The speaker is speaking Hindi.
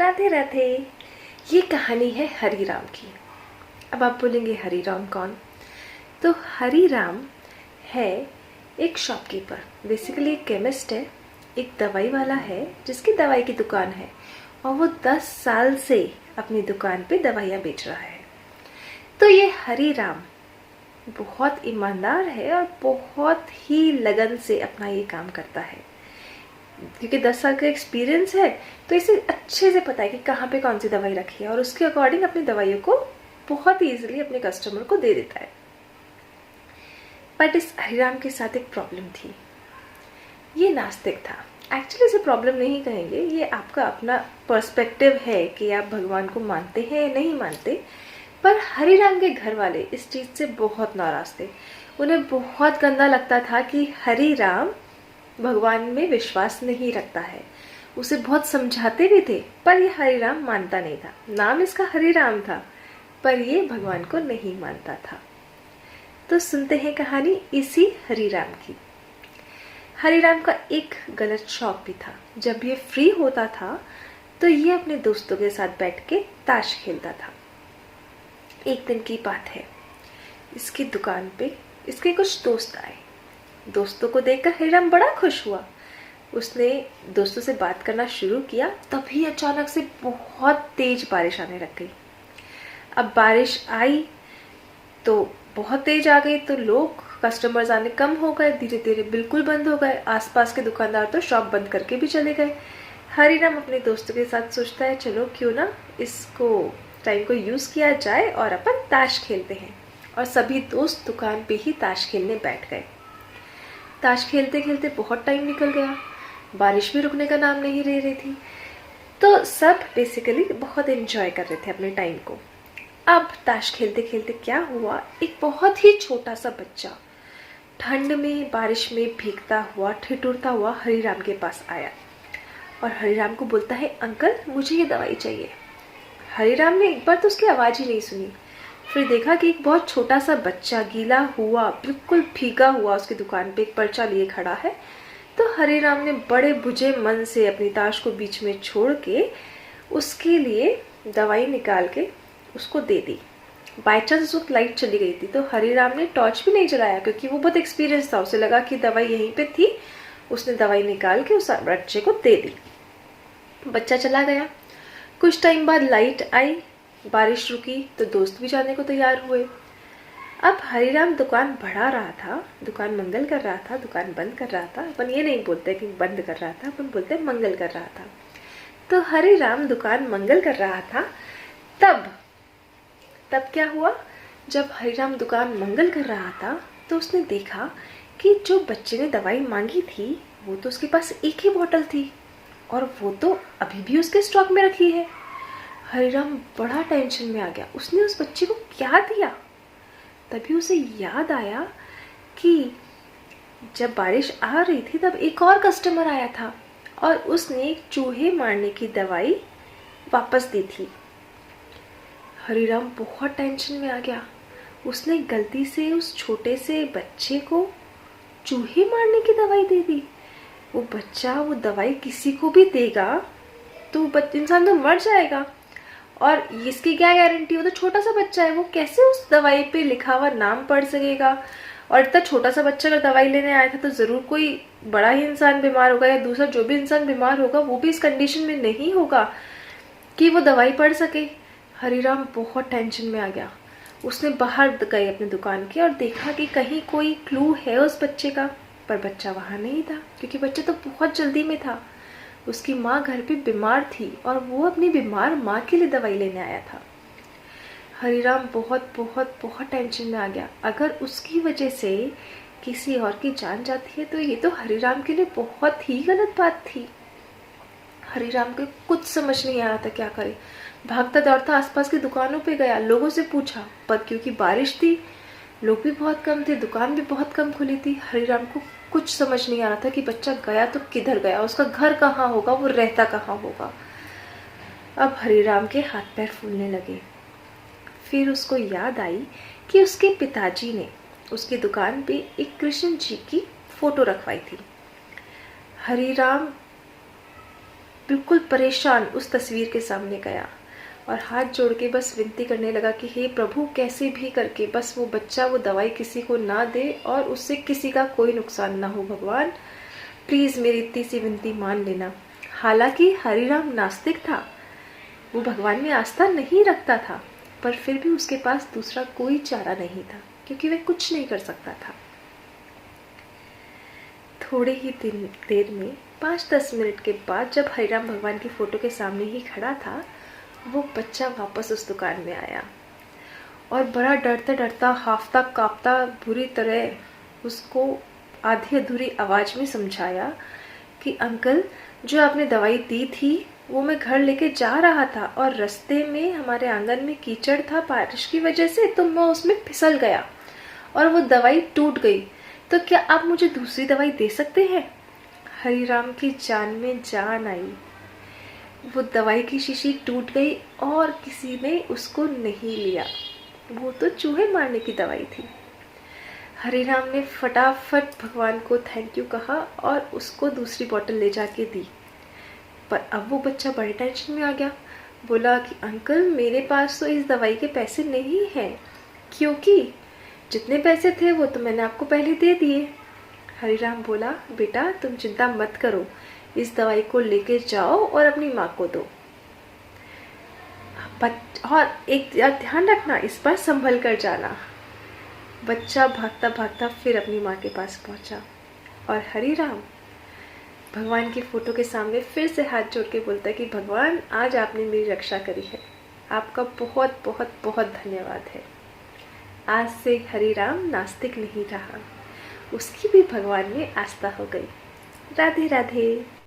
राधे राधे। ये कहानी है हरी राम की। अब आप बोलेंगे हरी राम कौन? तो हरी राम है एक शॉपकीपर, बेसिकली एक केमिस्ट है, एक दवाई वाला है जिसकी दवाई की दुकान है और वो 10 साल से अपनी दुकान पे दवाइयाँ बेच रहा है। तो ये हरी राम बहुत ईमानदार है और बहुत ही लगन से अपना ये काम करता है। क्योंकि 10 साल का एक्सपीरियंस है तो इसे अच्छे से पता है कि कहाँ पे कौन सी दवाई रखी है और उसके अकॉर्डिंग अपनी दवाइयों को बहुत ईजिली अपने कस्टमर को दे देता है। बट इस हरिराम के साथ एक प्रॉब्लम थी। ये नास्तिक था। एक्चुअली इसे प्रॉब्लम नहीं कहेंगे, ये आपका अपना पर्सपेक्टिव है कि आप भगवान को मानते हैं या नहीं मानते। पर हरिराम के घर वाले इस चीज़ से बहुत नाराज थे। उन्हें बहुत गंदा लगता था कि हरिराम भगवान में विश्वास नहीं रखता है। उसे बहुत समझाते भी थे पर ये हरिराम मानता नहीं था। नाम इसका हरिराम था पर ये भगवान को नहीं मानता था। तो सुनते हैं कहानी इसी हरिराम की। हरिराम का एक गलत शौक भी था। जब ये फ्री होता था तो ये अपने दोस्तों के साथ बैठ के ताश खेलता था। एक दिन की बात है, इसकी दुकान पे इसके कुछ दोस्त आए। दोस्तों को देखकर हरिराम बड़ा खुश हुआ। उसने दोस्तों से बात करना शुरू किया, तभी अचानक से बहुत तेज बारिश आने लग गई। अब बारिश आई तो बहुत तेज आ गई तो लोग कस्टमर्स आने कम हो गए, धीरे धीरे बिल्कुल बंद हो गए। आसपास के दुकानदार तो शॉप बंद करके भी चले गए। हरिराम अपने दोस्तों के साथ सोचता है चलो क्यों ना इसको टाइम को यूज़ किया जाए और अपन ताश खेलते हैं। और सभी दोस्त दुकान पे ही ताश खेलने बैठ गए। ताश खेलते खेलते बहुत टाइम निकल गया, बारिश भी रुकने का नाम नहीं ले रही थी। तो सब बेसिकली बहुत एंजॉय कर रहे थे अपने टाइम को। अब ताश खेलते खेलते क्या हुआ, एक बहुत ही छोटा सा बच्चा ठंड में बारिश में भीगता हुआ ठिठुरता हुआ हरिराम के पास आया और हरिराम को बोलता है अंकल मुझे ये दवाई चाहिए। हरिराम ने एक बार तो उसकी आवाज़ ही नहीं सुनी, फिर देखा कि एक बहुत छोटा सा बच्चा गीला हुआ बिल्कुल भीगा हुआ उसकी दुकान पे एक पर्चा लिए खड़ा है। तो हरिराम ने बड़े बुझे मन से अपनी ताश को बीच में छोड़ के उसके लिए दवाई निकाल के उसको दे दी। बाई चांस उस वक्त लाइट चली गई थी तो हरिराम ने टॉर्च भी नहीं जलाया क्योंकि वो बहुत एक्सपीरियंस था। उसे लगा कि दवाई यहीं पे थी। उसने दवाई निकाल के उस बच्चे को दे दी। बच्चा चला गया। कुछ टाइम बाद लाइट आई, बारिश रुकी तो दोस्त भी जाने को तैयार हुए। अब हरिराम दुकान बढ़ा रहा था, दुकान मंगल कर रहा था, दुकान बंद कर रहा था। अपन ये नहीं बोलते कि बंद कर रहा था, अपन बोलते मंगल कर रहा था। तो हरिराम दुकान मंगल कर रहा था। तब क्या हुआ, जब हरिराम दुकान मंगल कर रहा था तो उसने देखा कि जो बच्चे ने दवाई मांगी थी वो तो उसके पास एक ही बोतल थी और वो तो अभी भी उसके स्टॉक में रखी है। हरिराम बड़ा टेंशन में आ गया। उसने उस बच्चे को क्या दिया? तभी उसे याद आया कि जब बारिश आ रही थी तब एक और कस्टमर आया था और उसने एक चूहे मारने की दवाई वापस दी थी। हरिराम बहुत टेंशन में आ गया। उसने गलती से उस छोटे से बच्चे को चूहे मारने की दवाई दे दी। वो बच्चा वो दवाई किसी को भी देगा तो इंसान तो मर जाएगा और इसकी क्या गारंटी? वो तो छोटा सा बच्चा है, वो कैसे उस दवाई पे लिखा हुआ नाम पढ़ सकेगा? और इतना छोटा सा बच्चा अगर दवाई लेने आया था तो जरूर कोई बड़ा ही इंसान बीमार होगा या दूसरा जो भी इंसान बीमार होगा वो भी इस कंडीशन में नहीं होगा कि वो दवाई पढ़ सके। हरिराम बहुत टेंशन में आ गया। उसने बाहर गए अपनी दुकान के और देखा कि कहीं कोई क्लू है उस बच्चे का, पर बच्चा वहां नहीं था क्योंकि बच्चा तो बहुत जल्दी में था। उसकी माँ घर पे बीमार थी और वो अपनी बीमार माँ के लिए दवाई लेने आया था। हरिराम बहुत बहुत बहुत टेंशन में आ गया। अगर उसकी वजह से किसी और की जान जाती है तो ये तो हरिराम के लिए बहुत ही गलत बात थी। हरिराम को कुछ समझ नहीं आ रहा था क्या करे। भागता दौड़ता आसपास की दुकानों पे गया, लोगों से पूछा, पर क्योंकि बारिश थी लोग भी बहुत कम थे, दुकान भी बहुत कम खुली थी। हरिराम को कुछ समझ नहीं आ रहा था कि बच्चा गया तो किधर गया, उसका घर कहाँ होगा, वो रहता कहाँ होगा। अब हरिराम के हाथ पैर फूलने लगे। फिर उसको याद आई कि उसके पिताजी ने उसकी दुकान पे एक कृष्ण जी की फोटो रखवाई थी। हरिराम बिल्कुल परेशान उस तस्वीर के सामने गया और हाथ जोड़ के बस विनती करने लगा कि हे प्रभु, कैसे भी करके बस वो बच्चा वो दवाई किसी को ना दे और उससे किसी का कोई नुकसान ना हो। भगवान प्लीज मेरी इतनी सी विनती मान लेना। हालांकि हरिराम नास्तिक था, वो भगवान में आस्था नहीं रखता था, पर फिर भी उसके पास दूसरा कोई चारा नहीं था क्योंकि वह कुछ नहीं कर सकता था। थोड़े ही देर में 5-10 मिनट के बाद जब हरिराम भगवान की फोटो के सामने ही खड़ा था, वो बच्चा वापस उस दुकान में आया और बड़ा डरता डरता, हाफता कांपता बुरी तरह उसको आधी अधूरी आवाज में समझाया कि अंकल, जो आपने दवाई दी थी वो मैं घर लेके जा रहा था और रास्ते में हमारे आंगन में कीचड़ था बारिश की वजह से, तो मैं उसमें फिसल गया और वो दवाई टूट गई। तो क्या आप मुझे दूसरी दवाई दे सकते हैं? हरिराम की जान में जान आई। वो दवाई की शीशी टूट गई और किसी ने उसको नहीं लिया। वो तो चूहे मारने की दवाई थी। हरिराम ने फटाफट भगवान को थैंक यू कहा और उसको दूसरी बोतल ले जाके दी। पर अब वो बच्चा बड़े टेंशन में आ गया। बोला कि अंकल, मेरे पास तो इस दवाई के पैसे नहीं हैं, क्योंकि जितने पैसे थे वो तो मैंने आपको पहले दे दिए। हरिराम बोला, बेटा तुम चिंता मत करो, इस दवाई को लेके जाओ और अपनी माँ को दो। और एक ध्यान रखना, इस बार संभल कर जाना। बच्चा भागता भागता फिर अपनी माँ के पास पहुंचा और हरिराम भगवान की फोटो के सामने फिर से हाथ जोड़ के बोलता है कि भगवान, आज आपने मेरी रक्षा करी है, आपका बहुत बहुत बहुत धन्यवाद है। आज से हरिराम नास्तिक नहीं रहा, उसकी भी भगवान में आस्था हो गई। राधे राधे।